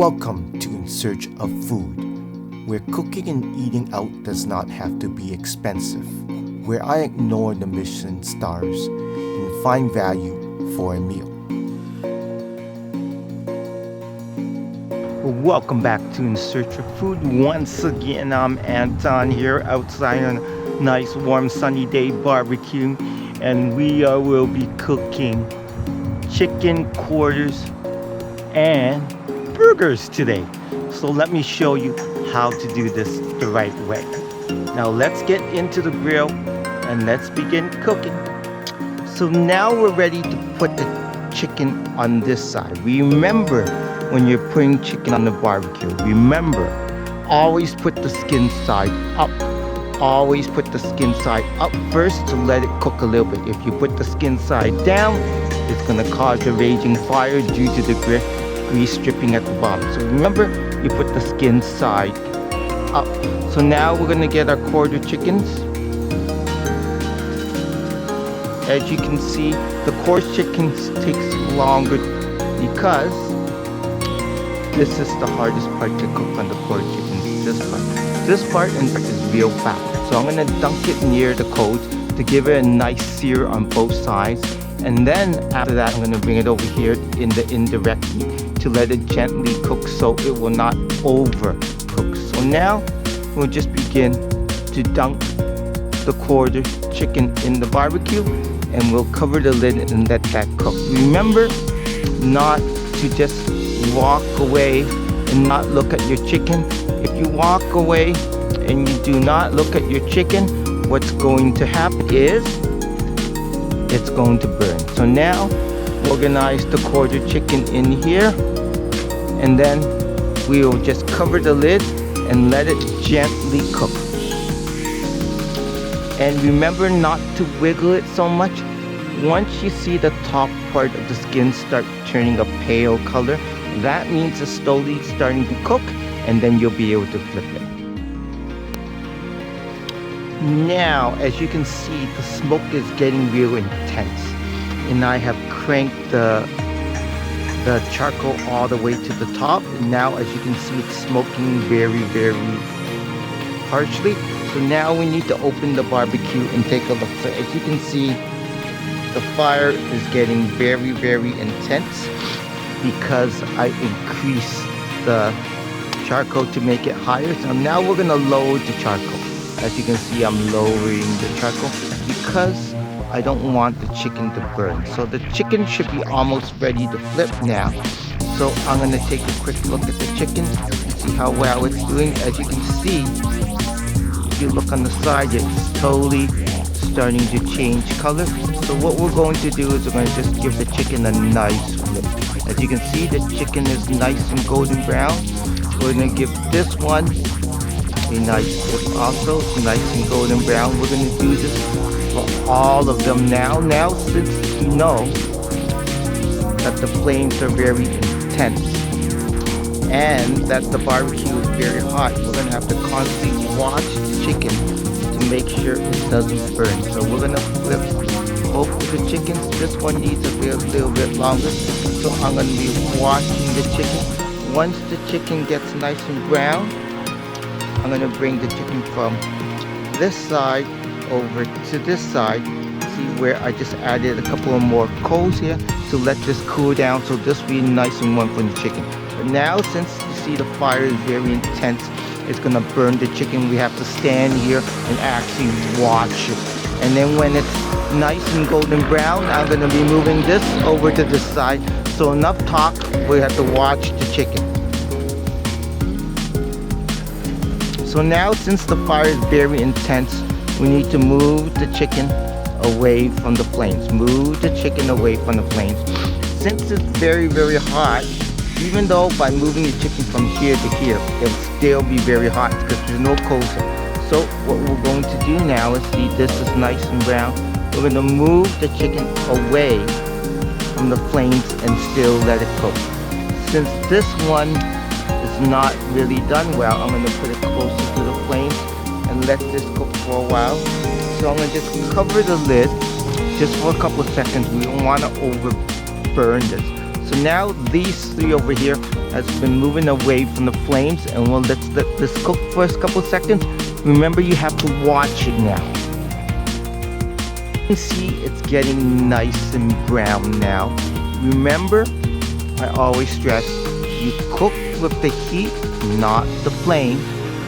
Welcome to In Search of Food, where cooking and eating out does not have to be expensive, where I ignore the Michelin stars and find value for a meal. Welcome back to In Search of Food. Once again, I'm Anton here outside on a nice warm sunny day barbecue, and we will be cooking chicken quarters and burgers today. So let me show you how to do this the right way. Now let's get into the grill and let's begin cooking. So now we're ready to put the chicken on this side. Remember, when you're putting chicken on the barbecue, remember, always put the skin side up. Always put the skin side up first to let it cook a little bit. If you put the skin side down, it's going to cause a raging fire due to the grease dripping at the bottom. So remember, you put the skin side up. So now we're going to get our quarter chickens. As you can see, the quarter chickens takes longer because this is the hardest part to cook on the quarter chickens. This part in fact is real fast. So I'm going to dunk it near the coals to give it a nice sear on both sides. And then after that, I'm going to bring it over here in the indirect heat to let it gently cook so it will not overcook. So now we'll just begin to dunk the quarter chicken in the barbecue, and we'll cover the lid and let that cook. Remember not to just walk away and not look at your chicken. If you walk away and you do not look at your chicken, what's going to happen is it's going to burn. So now organize the quarter chicken in here, and then we will just cover the lid and let it gently cook. And remember not to wiggle it so much. Once you see the top part of the skin start turning a pale color, that means it's slowly starting to cook, and then you'll be able to flip it. Now, as you can see, the smoke is getting real intense, and I have cranked the charcoal all the way to the top. And now, as you can see, it's smoking very, very harshly. So now we need to open the barbecue and take a look. So as you can see, the fire is getting very, very intense because I increased the charcoal to make it higher. So now we're gonna lower the charcoal. As you can see, I'm lowering the charcoal because I don't want the chicken to burn. So the chicken should be almost ready to flip now. So I'm gonna take a quick look at the chicken and see how well it's doing. As you can see, if you look on the side, it's totally starting to change color. So what we're going to do is we're going to just give the chicken a nice flip. As you can see, the chicken is nice and golden brown. We're going to give this one a nice flip also. It's nice and golden brown. We're going to do this for all of them now. Now, since you know that the flames are very intense and that the barbecue is very hot, we're going to have to constantly watch the chicken to make sure it doesn't burn. So we're going to flip both of the chickens. This one needs a little bit longer, so I'm going to be watching the chicken. Once the chicken gets nice and brown, I'm going to bring the chicken from this side over to this side. See where I just added a couple of more coals here to let this cool down, so this will be nice and warm for the chicken. But now, since you see the fire is very intense, it's going to burn the chicken. We have to stand here and actually watch it. And then when it's nice and golden brown, I'm going to be moving this over to this side. So enough talk, we have to watch the chicken. So now, since the fire is very intense, we need to move the chicken away from the flames. Move the chicken away from the flames. Since it's very, very hot, even though by moving the chicken from here to here, it'll still be very hot because there's no coals. So what we're going to do now is, see, this is nice and brown. We're going to move the chicken away from the flames and still let it cook. Since this one is not really done well, I'm going to put it closer to the flames and let this cook for a while. So I'm going to just cover the lid just for a couple of seconds. We don't want to overburn this. So now these three over here has been moving away from the flames, and we'll let this cook for a couple seconds. Remember, you have to watch it now. You can see it's getting nice and brown now. Remember, I always stress, you cook with the heat, not the flame.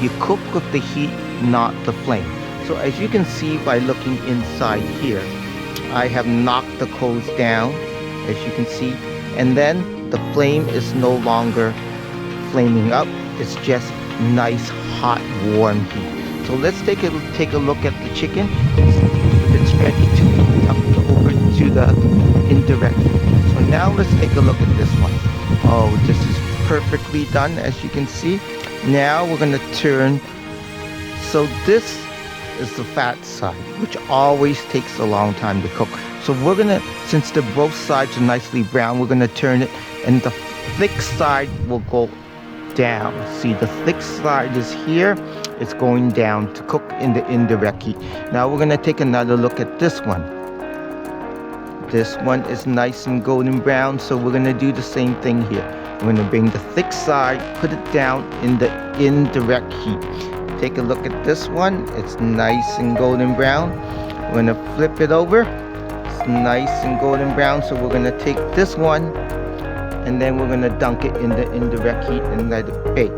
You cook with the heat, not the flame. So as you can see by looking inside here, I have knocked the coals down, as you can see, and then the flame is no longer flaming up. It's just nice, hot, warm heat. So let's take a look at the chicken. It's ready to be up over to the indirect heat. So now let's take a look at this one. Oh, this is perfectly done, as you can see. Now we're going to turn. So this is the fat side, which always takes a long time to cook. So we're gonna, since both sides are nicely brown, we're gonna turn it, and the thick side will go down. See, the thick side is here, it's going down to cook in the indirect heat. Now we're gonna take another look at this one. This one is nice and golden brown, so we're gonna do the same thing here. We're gonna bring the thick side, put it down in the indirect heat. Take a look at this one. It's nice and golden brown. We're gonna flip it over. It's nice and golden brown. So we're gonna take this one, and then we're gonna dunk it in the indirect heat and let it bake.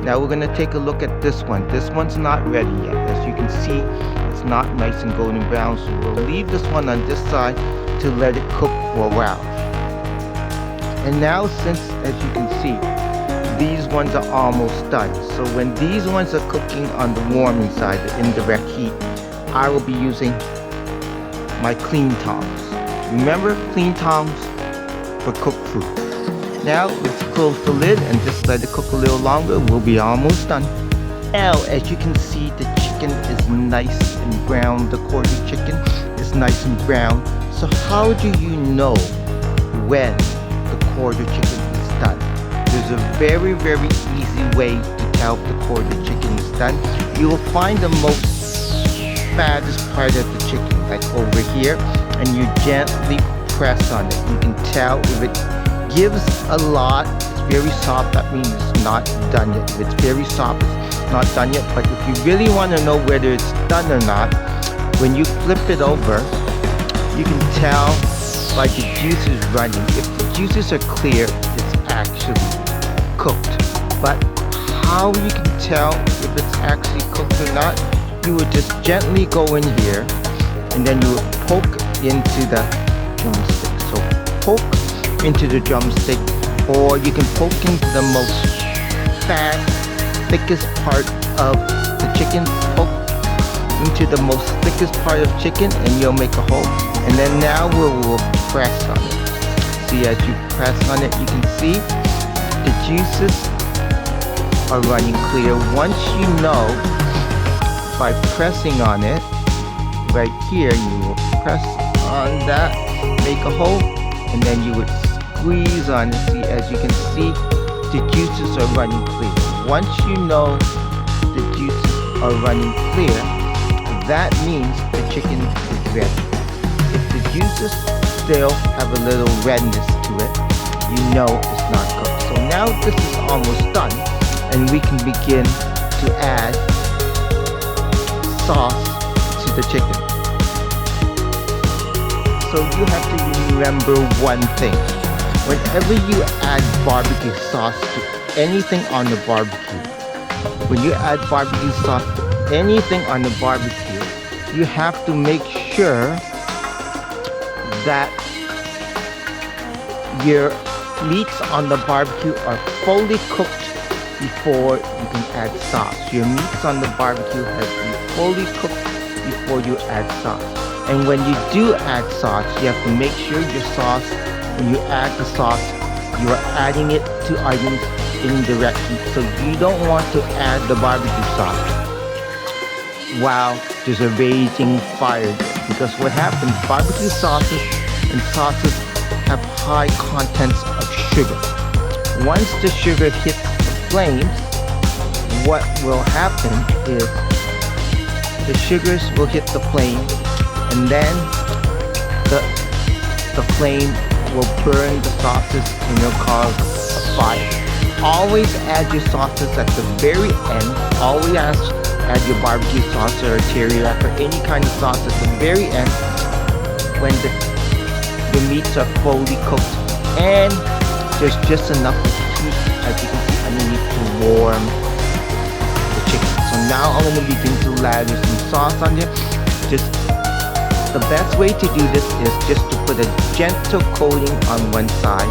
Now we're gonna take a look at this one. This one's not ready yet. As you can see, it's not nice and golden brown. So we'll leave this one on this side to let it cook for a while. And now, since, as you can see, these ones are almost done. So when these ones are cooking on the warming side, the indirect heat, I will be using my clean tongs. Remember, clean tongs for cooked food. Now let's close the lid and just let it cook a little longer. We'll be almost done. Now, as you can see, the chicken is nice and brown. The quarter chicken is nice and brown. So how do you know when the quarter chicken is done? There's a very, very easy way to tell if the quarter chicken is done. You will find the most fattest part of the chicken, like over here, and you gently press on it. You can tell if it gives a lot, it's very soft, that means it's not done yet. If it's very soft, it's not done yet. But if you really want to know whether it's done or not, when you flip it over, you can tell by the juices running. If the juices are clear, it's actually cooked. But how you can tell if it's actually cooked or not, you would just gently go in here, and then you would poke into the drumstick. So poke into the drumstick, or you can poke into the most fat, thickest part of the chicken. Poke into the most thickest part of chicken, and you'll make a hole. And then now we'll press on it. See, as you press on it, you can see the juices are running clear. Once you know, by pressing on it, right here, you will press on that, make a hole, and then you would squeeze on it. See, as you can see, the juices are running clear. Once you know the juices are running clear, that means the chicken is ready. If the juices still have a little redness to it, you know it's not cooked. So now this is almost done, and we can begin to add sauce to the chicken. So you have to remember one thing. Whenever you add barbecue sauce to anything on the barbecue, when you add barbecue sauce to anything on the barbecue, you have to make sure that your meats on the barbecue are fully cooked before you can add sauce. Your meats on the barbecue has to be fully cooked before you add sauce. And when you do add sauce, you have to make sure your sauce, when you add the sauce, you are adding it to items indirect heat. So you don't want to add the barbecue sauce while there's a raging fire, because what happens, barbecue sauces and sauces have high contents of sugar. Once the sugar hits the flames, what will happen is the sugars will hit the flame, and then the flame will burn the sauces and will cause a fire. always add your sauces at the very end. Always add your barbecue sauce or teriyaki or any kind of sauce at the very end when the meats are fully cooked and there's just enough heat, as you can see, underneath to warm the chicken. So now I'm going to begin to lather some sauce on there. Just the best way to do this is just to put a gentle coating on one side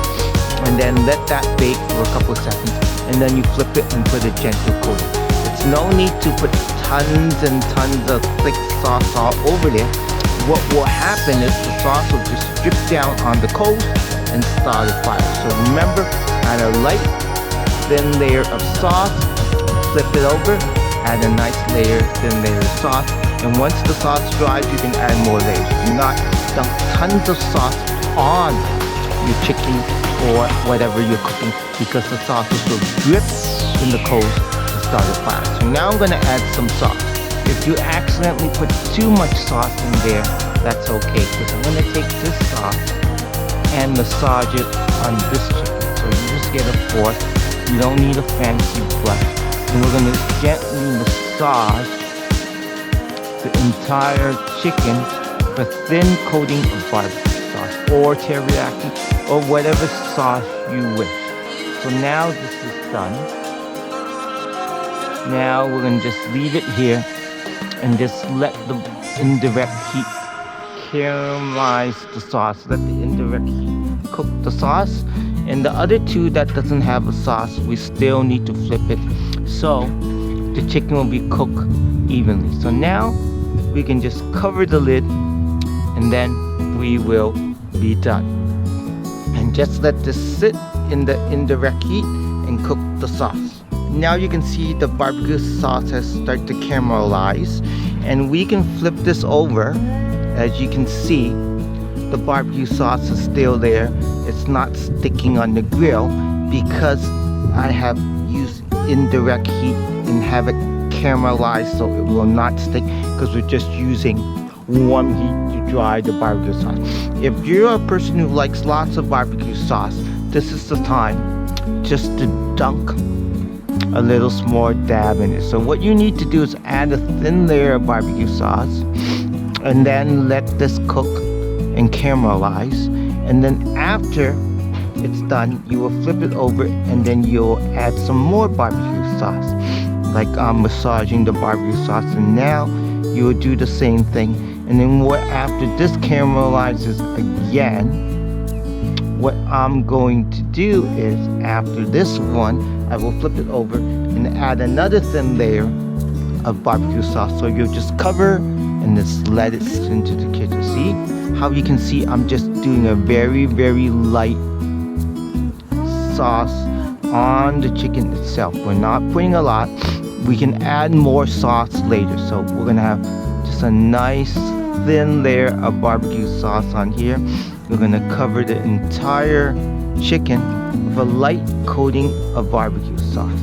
and then let that bake for a couple of seconds, and then you flip it and put a gentle coating. It's no need to put tons and tons of thick sauce all over there. What will happen is the sauce will just drip down on the coals and start a fire. So remember, add a light thin layer of sauce, flip it over, add a nice thin layer of sauce, and once the sauce dries, you can add more layers. Do not dump tons of sauce on your chicken or whatever you're cooking, because the sauces will drip in the coals to start a fire. So now I'm going to add some sauce. If you accidentally put too much sauce in there, that's okay, because I'm going to take this sauce and massage it on this chicken. So you just get a fork. You don't need a fancy brush. And we're going to gently massage the entire chicken with a thin coating of barbecue sauce or teriyaki or whatever sauce you wish. So now this is done. Now we're going to just leave it here and just let the indirect heat caramelize the sauce. Let the indirect heat cook the sauce. And the other two that doesn't have a sauce, we still need to flip it so the chicken will be cooked evenly. So now we can just cover the lid and then we will be done. And just let this sit in the indirect heat and cook the sauce. Now you can see the barbecue sauce has started to caramelize, and we can flip this over. As you can see, the barbecue sauce is still there. It's not sticking on the grill because I have used indirect heat and have it caramelized so it will not stick, because we're just using warm heat to dry the barbecue sauce. If you're a person who likes lots of barbecue sauce, this is the time just to dunk a little small dab in it. So what you need to do is add a thin layer of barbecue sauce and then let this cook and caramelize, and then after it's done, you will flip it over and then you'll add some more barbecue sauce, like I'm massaging the barbecue sauce. And now you will do the same thing, and then after this caramelizes again, what I'm going to do is after this one, I will flip it over and add another thin layer of barbecue sauce. So you'll just cover and just let it sit into the kitchen. See how you can see I'm just doing a very, very light sauce on the chicken itself. We're not putting a lot. We can add more sauce later. So we're gonna have just a nice thin layer of barbecue sauce on here. We're gonna cover the entire chicken with a light coating of barbecue sauce.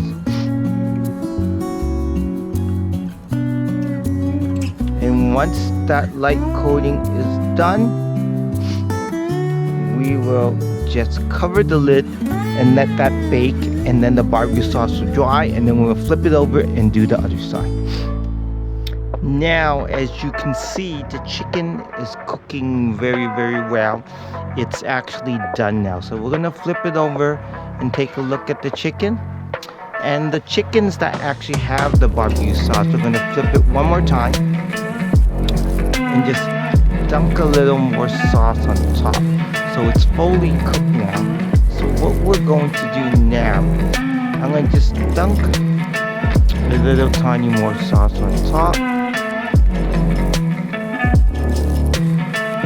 And once that light coating is done, we will just cover the lid and let that bake, and then the barbecue sauce will dry, and then we'll flip it over and do the other side. Now, as you can see, the chicken is cooking very, very well. It's actually done now. So we're gonna flip it over and take a look at the chicken. And the chickens that actually have the barbecue sauce, we're gonna flip it one more time and just dunk a little more sauce on top. So it's fully cooked now. So what we're going to do now, I'm going to just dunk a little tiny more sauce on top.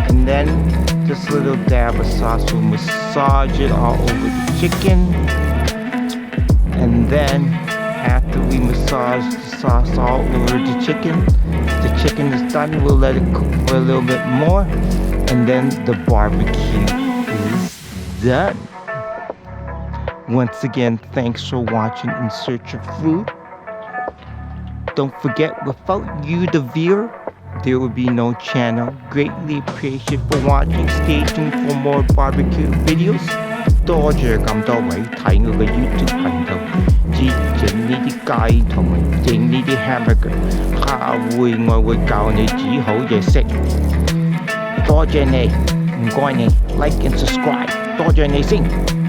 And then this little dab of sauce will massage it all over the chicken. And then after we massage the sauce all over the chicken is done. We'll let it cook for a little bit more, and then the barbecue is done. Once again, thanks for watching In Search of Food. Don't forget, without you, the viewer, there would be no channel. Greatly appreciate for watching. Stay tuned for more barbecue videos. 多謝咁多位睇我嘅 YouTube 頻道，知整呢啲雞同埋整呢啲 hamburger。下回我會教你煮好嘢食。多謝你，唔該你 like and subscribe，多謝你先。